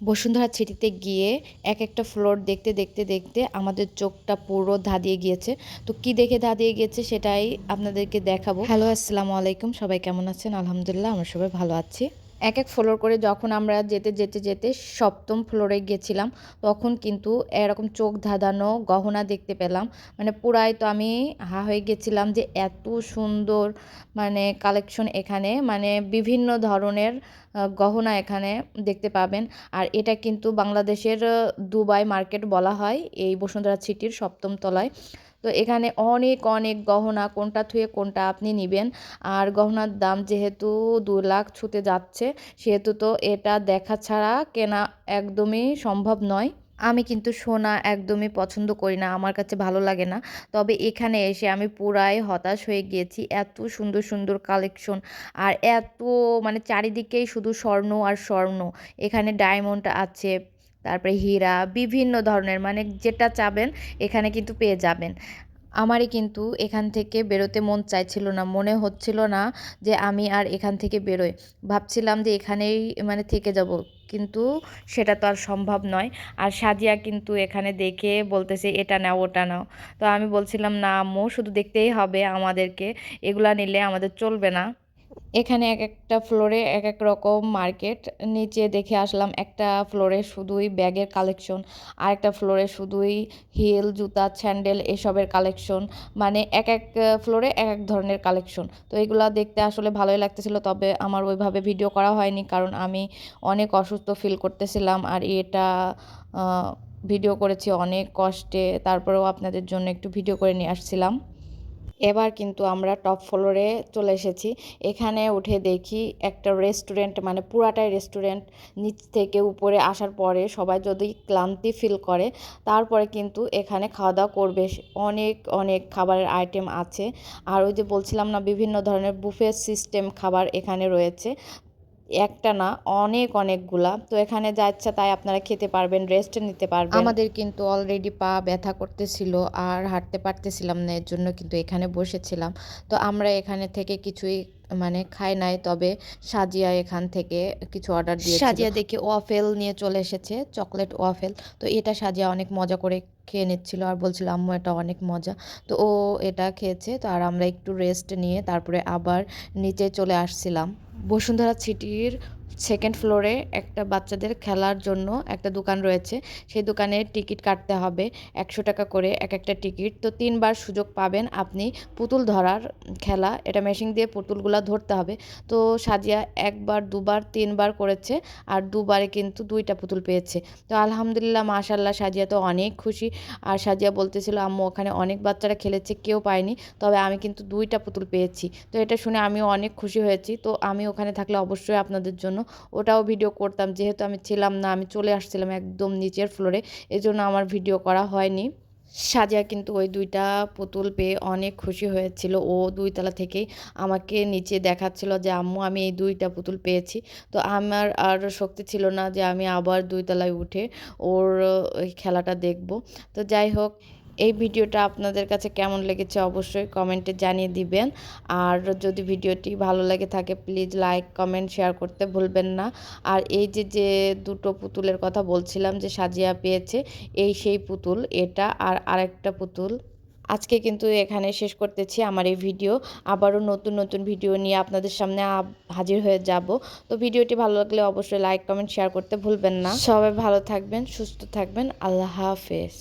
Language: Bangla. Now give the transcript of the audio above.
বসুন্ধরা সিটিতে গিয়ে এক একটা ফ্লোর দেখতে দেখতে দেখতে আমাদের চোখটা পুরো ধাঁধিয়ে গিয়েছে। তো কি দেখে ধাঁধিয়ে গিয়েছে সেটাই আপনাদেরকে দেখাবো। হ্যালো, আসসালামু আলাইকুম, সবাই কেমন আছেন? আলহামদুলিল্লাহ, আমরা সবাই ভালো আছি। এক এক ফ্লোর করে যখন আমরা যেতে যেতে যেতে সপ্তম ফ্লোরে গেছিলাম, তখন কিন্তু এরকম চোখ ধাঁধানো গহনা দেখতে পেলাম। মানে পুরাই তো আমি হা হয়ে গেছিলাম যে এত সুন্দর মানে কালেকশন এখানে, মানে বিভিন্ন ধরনের গহনা এখানে দেখতে পাবেন। আর এটা কিন্তু বাংলাদেশের দুবাই মার্কেট বলা হয় এই বসুন্ধরা সিটির সপ্তম তলায়। তো এখানে অনেক অনেক গহনা, কোনটা থুয়ে কোনটা আপনি নেবেন। আর গহনার দাম যেহেতু 2 লাখ ছুঁতে যাচ্ছে, সেহেতু তো এটা দেখা ছাড়া কেনা একদমই সম্ভব নয়। আমি কিন্তু সোনা একদমই পছন্দ করি না, আমার কাছে ভালো লাগে না। তবে এখানে এসে আমি পুরাই হতাশ হয়ে গিয়েছি, এত সুন্দর সুন্দর কালেকশন। আর এত মানে চারিদিকেই শুধু স্বর্ণ আর স্বর্ণ। এখানে ডায়মন্ড আছে, তারপরে হীরা, বিভিন্ন ধরনের, মানে যেটা চাবেন এখানে কিন্তু পেয়ে যাবেন। আমারই কিন্তু এখান থেকে বেরোতে মন চাইছিল না, মনে হচ্ছিল না যে আমি আর এখান থেকে বেরোই। ভাবছিলাম যে এখানেই মানে থেকে যাব, কিন্তু সেটা তো আর সম্ভব নয়। আর সাজিয়া কিন্তু এখানে দেখে বলতেছে এটা নাও ওটা নাও। তো আমি বলছিলাম না আম্মু, শুধু দেখতেই হবে আমাদেরকে, এগুলা নিলে আমাদের চলবে না। এখানে এক একটা ফ্লোরে এক এক রকম মার্কেট। নিচে দেখে আসলাম একটা ফ্লোরে শুধুই ব্যাগের কালেকশন, আর একটা ফ্লোরে শুধুই হিল, জুতা, স্যান্ডেল এসবের কালেকশন। মানে এক এক ফ্লোরে এক এক ধরনের কালেকশন। তো এগুলা দেখতে আসলে ভালোই লাগতেছিল, তবে আমার ওইভাবে ভিডিও করা হয়নি, কারণ আমি অনেক অসুস্থ ফিল করতেছিলাম। আর এটা ভিডিও করেছি অনেক কষ্টে, তারপরেও আপনাদের জন্য একটু ভিডিও করে নিয়ে আসছিলাম। এবার কিন্তু আমরা টপ ফ্লোরে চলে এসেছি। এখানে উঠে দেখি একটা রেস্টুরেন্ট, মানে পুরাটাই রেস্টুরেন্ট। নিচ থেকে উপরে আসার পরে সবাই যদি ক্লান্তি ফিল করে, তারপরে কিন্তু এখানে খাওয়া দাওয়া করবে। অনেক অনেক খাবারের আইটেম আছে। আর ওই যে বলছিলাম না, বিভিন্ন ধরনের বুফে সিস্টেম খাবার এখানে রয়েছে। একটা না, অনেক অনেকগুলা। তো এখানে যা ইচ্ছা তাই আপনারা খেতে পারবেন, রেস্ট নিতে পারবেন। আমাদের কিন্তু অলরেডি পা ব্যথা করতেছিল আর হাঁটতে পারতেছিলাম না, এর জন্য কিন্তু এখানে বসেছিলাম। তো আমরা এখানে থেকে কিছুই মানে খাই নাই, তবে সাজিয়া এখান থেকে কিছু অর্ডার দিয়েছিল। সাজিয়া দেখে ওয়াফেল নিয়ে চলে এসেছে, চকলেট ওয়াফেল। তো এটা সাজিয়া অনেক মজা করে খেয়ে নিচ্ছিল আর বলছিল আম্মু এটা অনেক মজা। তো ও এটা খেয়েছে। তো আর আমরা একটু রেস্ট নিয়ে তারপরে আবার নিচে চলে আসছিলাম। বসুন্ধরা সিটির সেকেন্ড ফ্লোরে একটা বাচ্চাদের খেলার জন্য একটা দোকান রয়েছে। সেই দোকানে টিকিট কাটতে হবে 100 টাকা করে এক একটা টিকিট। তো 3বার সুযোগ পাবেন আপনি পুতুল ধরার খেলা, এটা মেশিন দিয়ে পুতুলগুলা ধরতে হবে। তো সাজিয়া 1বার 2বার 3বার করেছে, আর 2বারে কিন্তু 2টা পুতুল পেয়েছে। তো আলহামদুলিল্লাহ, মাশাল্লাহ, সাজিয়া তো অনেক খুশি। আর সাজিয়া বলতেছিল আম্মু ওখানে অনেক বাচ্চারা খেলেছে, কেউ পায়নি, তবে আমি কিন্তু 2টা পুতুল পেয়েছি। তো এটা শুনে আমিও অনেক খুশি হয়েছি। তো আমি ওখানে থাকলে অবশ্যই আপনাদের জন্য ওটাও ভিডিও করতাম, যেহেতু আমি ছিলাম না, আমি চলে আসছিলাম একদম নিচের ফ্লোরে, এজন্য আমার ভিডিও করা হয়নি। সাজিয়া কিন্তু ওই 2টা পুতুল পেয়ে অনেক খুশি হয়েছিল। ও 2 তলা থেকেই আমাকে নিচে দেখাচ্ছিল যে আম্মু আমি এই 2টা পুতুল পেয়েছি। তো আমার আর শক্তি ছিল না যে আমি আবার 2 তলায় উঠে ওর ওই খেলাটা দেখব। তো যাই হোক, এই ভিডিওটা আপনাদের কাছে কেমন লেগেছে অবশ্যই কমেন্টে জানিয়ে দিবেন। আর যদি ভিডিওটি ভালো লেগে থাকে প্লিজ লাইক, কমেন্ট, শেয়ার করতে ভুলবেন না। আর এই যে যে দুটো পুতুলের কথা বলছিলাম যে সাজিয়া পেয়েছে, এই সেই পুতুল এটা, আর আরেকটা পুতুল। আজকে কিন্তু এখানে শেষ করতেছি আমার এই ভিডিও। আবারও নতুন নতুন ভিডিও নিয়ে আপনাদের সামনে হাজির হয়ে যাব। তো ভিডিওটি ভালো লাগলে অবশ্যই লাইক, কমেন্ট, শেয়ার করতে ভুলবেন না। সবাই ভালো থাকবেন, সুস্থ থাকবেন। আল্লাহ হাফেজ।